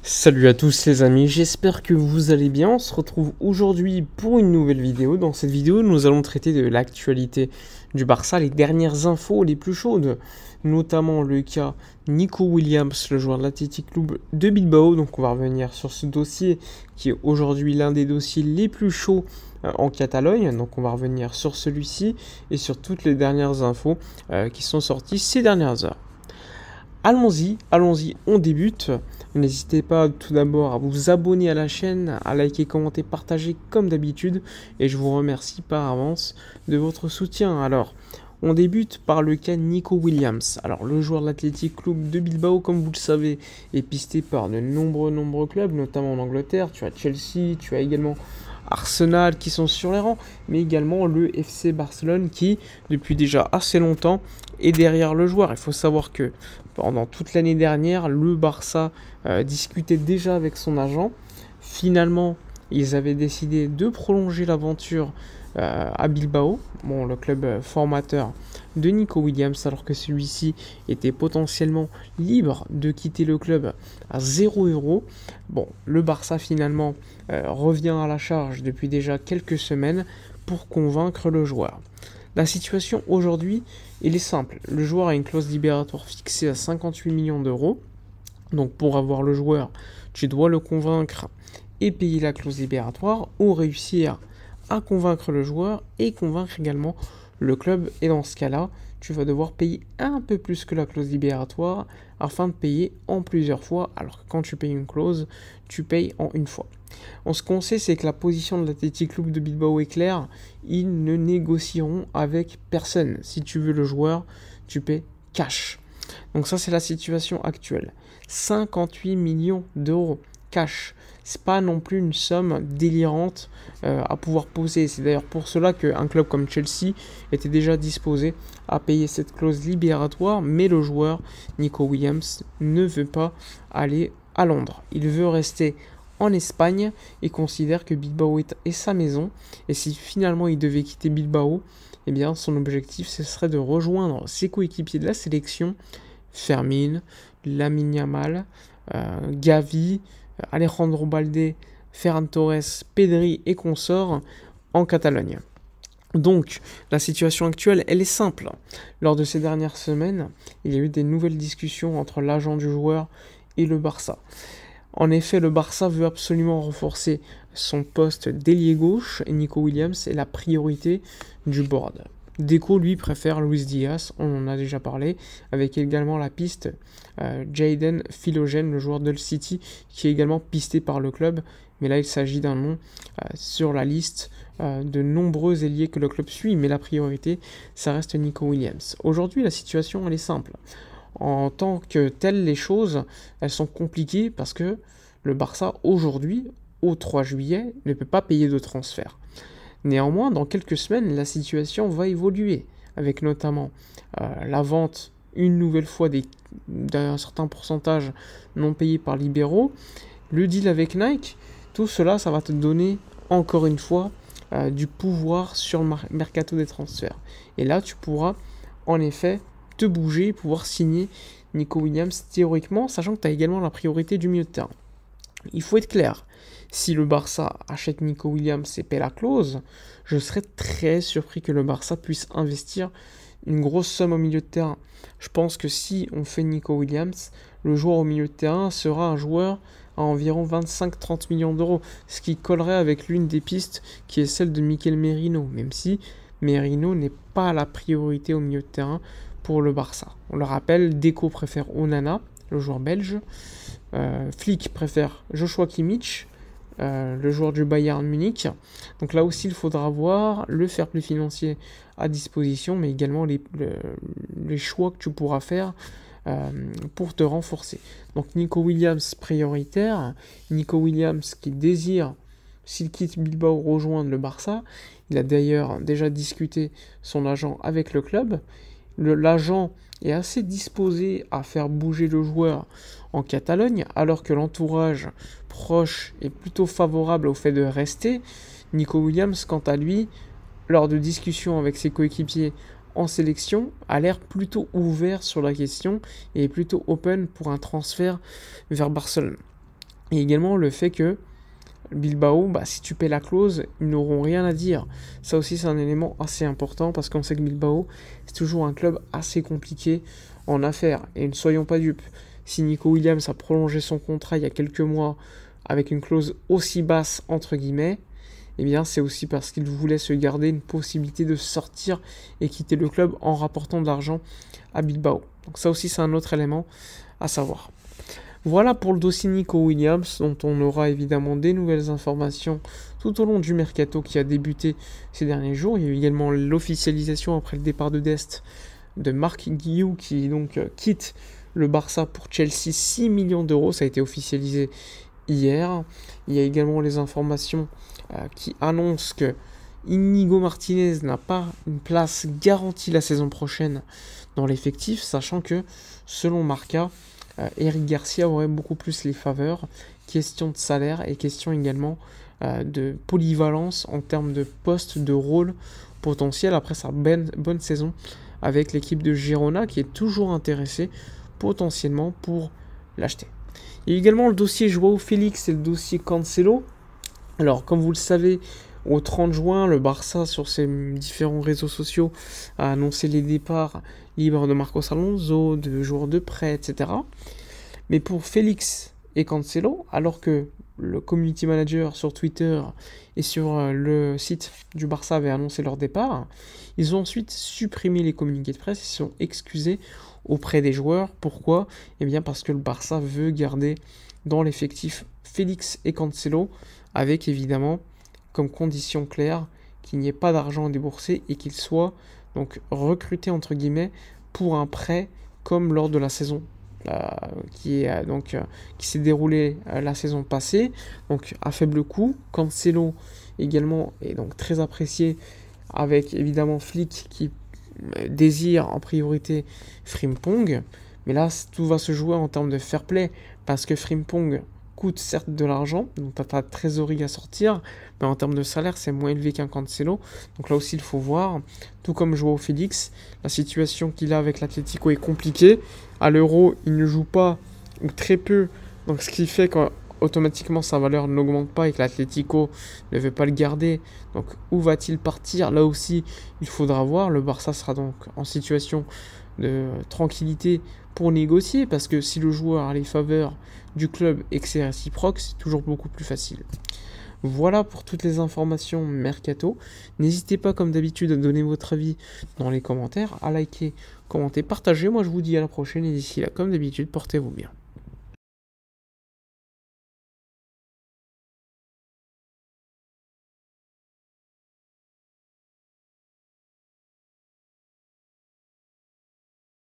Salut à tous les amis, j'espère que vous allez bien. On se retrouve aujourd'hui pour une nouvelle vidéo. Dans cette vidéo, nous allons traiter de l'actualité du Barça, les dernières infos les plus chaudes, notamment le cas Nico Williams, le joueur de l'Athletic Club de Bilbao. Donc on va revenir sur ce dossier qui est aujourd'hui l'un des dossiers les plus chauds en Catalogne. Donc on va revenir sur celui-ci et sur toutes les dernières infos qui sont sorties ces dernières heures. Allons-y, on débute. N'hésitez pas tout d'abord à vous abonner à la chaîne, à liker, commenter, partager comme d'habitude. Et je vous remercie par avance de votre soutien. Alors, on débute par le cas Nico Williams. Alors, le joueur de l'Athletic Club de Bilbao, comme vous le savez, est pisté par de nombreux clubs, notamment en Angleterre. Tu as Chelsea, tu as également Arsenal qui sont sur les rangs, mais également le FC Barcelone qui, depuis déjà assez longtemps, est derrière le joueur. Il faut savoir que pendant toute l'année dernière, le Barça discutait déjà avec son agent. Finalement, ils avaient décidé de prolonger l'aventure à Bilbao, le club formateur de Nico Williams, alors que celui-ci était potentiellement libre de quitter le club à 0 €. Bon, le Barça finalement revient à la charge depuis déjà quelques semaines pour convaincre le joueur. La situation aujourd'hui, elle est simple. Le joueur a une clause libératoire fixée à 58 millions d'euros. Donc pour avoir le joueur, tu dois le convaincre et payer la clause libératoire ou réussir à convaincre le joueur et convaincre également le club. Et dans ce cas-là, tu vas devoir payer un peu plus que la clause libératoire afin de payer en plusieurs fois, alors que quand tu payes une clause, tu payes en une fois. Ce qu'on sait, c'est que la position de l'Athletic Club de Bilbao est claire. Ils ne négocieront avec personne. Si tu veux le joueur, tu paies cash. Donc ça, c'est la situation actuelle. 58 millions d'euros cash. C'est pas non plus une somme délirante à pouvoir poser. C'est d'ailleurs pour cela qu'un club comme Chelsea était déjà disposé à payer cette clause libératoire, mais le joueur Nico Williams ne veut pas aller à Londres. Il veut rester en Espagne et considère que Bilbao est sa maison. Et si finalement il devait quitter Bilbao, eh bien son objectif ce serait de rejoindre ses coéquipiers de la sélection, Fermín, Lamine Yamal, Gavi, Alejandro Balde, Ferran Torres, Pedri et consorts en Catalogne. Donc, la situation actuelle, elle est simple. Lors de ces dernières semaines, il y a eu des nouvelles discussions entre l'agent du joueur et le Barça. En effet, le Barça veut absolument renforcer son poste d'ailier gauche et Nico Williams est la priorité du board. Deco, lui, préfère Luis Diaz, on en a déjà parlé, avec également la piste Jadon Philogène, le joueur d'Hull City, qui est également pisté par le club. Mais là, il s'agit d'un nom sur la liste de nombreux ailiers que le club suit, mais la priorité, ça reste Nico Williams. Aujourd'hui, la situation, elle est simple. En tant que telles, les choses, elles sont compliquées parce que le Barça, aujourd'hui, au 3 juillet, ne peut pas payer de transfert. Néanmoins, dans quelques semaines, la situation va évoluer, avec notamment la vente une nouvelle fois d'un certain pourcentage non payé par libéraux, le deal avec Nike, tout cela, ça va te donner encore une fois du pouvoir sur le mercato des transferts. Et là, tu pourras en effet te bouger, pouvoir signer Nico Williams théoriquement, sachant que tu as également la priorité du milieu de terrain. Il faut être clair, si le Barça achète Nico Williams et paie la clause, je serais très surpris que le Barça puisse investir une grosse somme au milieu de terrain. Je pense que si on fait Nico Williams, le joueur au milieu de terrain sera un joueur à environ 25-30 millions d'euros, ce qui collerait avec l'une des pistes qui est celle de Mikel Merino, même si Merino n'est pas la priorité au milieu de terrain pour le Barça. On le rappelle, Deco préfère Onana, le joueur belge, Flick préfère Joshua Kimmich, le joueur du Bayern Munich. Donc là aussi, il faudra voir le fair play financier à disposition, mais également les choix que tu pourras faire pour te renforcer. Donc Nico Williams prioritaire, Nico Williams qui désire, s'il quitte Bilbao, rejoindre le Barça. Il a d'ailleurs déjà discuté son agent avec le club. L'agent est assez disposé à faire bouger le joueur en Catalogne, alors que l'entourage proche est plutôt favorable au fait de rester. Nico Williams, quant à lui, lors de discussions avec ses coéquipiers en sélection, a l'air plutôt ouvert sur la question et est plutôt open pour un transfert vers Barcelone. Et également le fait que Bilbao, si tu paies la clause, ils n'auront rien à dire. Ça aussi, c'est un élément assez important parce qu'on sait que Bilbao, c'est toujours un club assez compliqué en affaires. Et ne soyons pas dupes, si Nico Williams a prolongé son contrat il y a quelques mois avec une clause aussi basse, entre guillemets, eh bien, c'est aussi parce qu'il voulait se garder une possibilité de sortir et quitter le club en rapportant de l'argent à Bilbao. Donc ça aussi, c'est un autre élément à savoir. Voilà pour le dossier Nico Williams, dont on aura évidemment des nouvelles informations tout au long du mercato qui a débuté ces derniers jours. Il y a eu également l'officialisation après le départ de Dest de Marc Guiu qui donc quitte le Barça pour Chelsea, 6 millions d'euros, ça a été officialisé hier. Il y a également les informations qui annoncent que Inigo Martinez n'a pas une place garantie la saison prochaine dans l'effectif, sachant que selon Marca, Eric Garcia aurait beaucoup plus les faveurs, question de salaire et question également de polyvalence en termes de poste, de rôle potentiel après sa bonne saison avec l'équipe de Girona qui est toujours intéressée potentiellement pour l'acheter. Il y a également le dossier Joao Félix et le dossier Cancelo. Alors comme vous le savez, au 30 juin, le Barça, sur ses différents réseaux sociaux, a annoncé les départs libres de Marcos Alonso, de joueurs de prêt, etc. Mais pour Félix et Cancelo, alors que le community manager sur Twitter et sur le site du Barça avait annoncé leur départ, ils ont ensuite supprimé les communiqués de presse et se sont excusés auprès des joueurs. Pourquoi ? Eh bien parce que le Barça veut garder dans l'effectif Félix et Cancelo, avec évidemment comme condition claire qu'il n'y ait pas d'argent à débourser et qu'ils soient donc recrutés entre guillemets pour un prêt comme lors de la saison qui s'est déroulée la saison passée, donc à faible coût. Cancelo également est donc très apprécié, avec évidemment Flick qui désire en priorité Frimpong, mais là tout va se jouer en termes de fair play parce que Frimpong coûte certes de l'argent, donc tu as ta trésorerie à sortir, mais en termes de salaire, c'est moins élevé qu'un Cancelo. Donc là aussi, il faut voir. Tout comme Joao Félix, la situation qu'il a avec l'Atlético est compliquée. À l'Euro, il ne joue pas, ou très peu, donc ce qui fait qu'automatiquement sa valeur n'augmente pas et que l'Atlético ne veut pas le garder. Donc où va-t-il partir ? Là aussi, il faudra voir. Le Barça sera donc en situation de tranquillité pour négocier, parce que si le joueur a les faveurs du club et que c'est réciproque, c'est toujours beaucoup plus facile. Voilà pour toutes les informations mercato. N'hésitez pas comme d'habitude à donner votre avis dans les commentaires, à liker, commenter, partager. Moi je vous dis à la prochaine et d'ici là comme d'habitude portez-vous bien.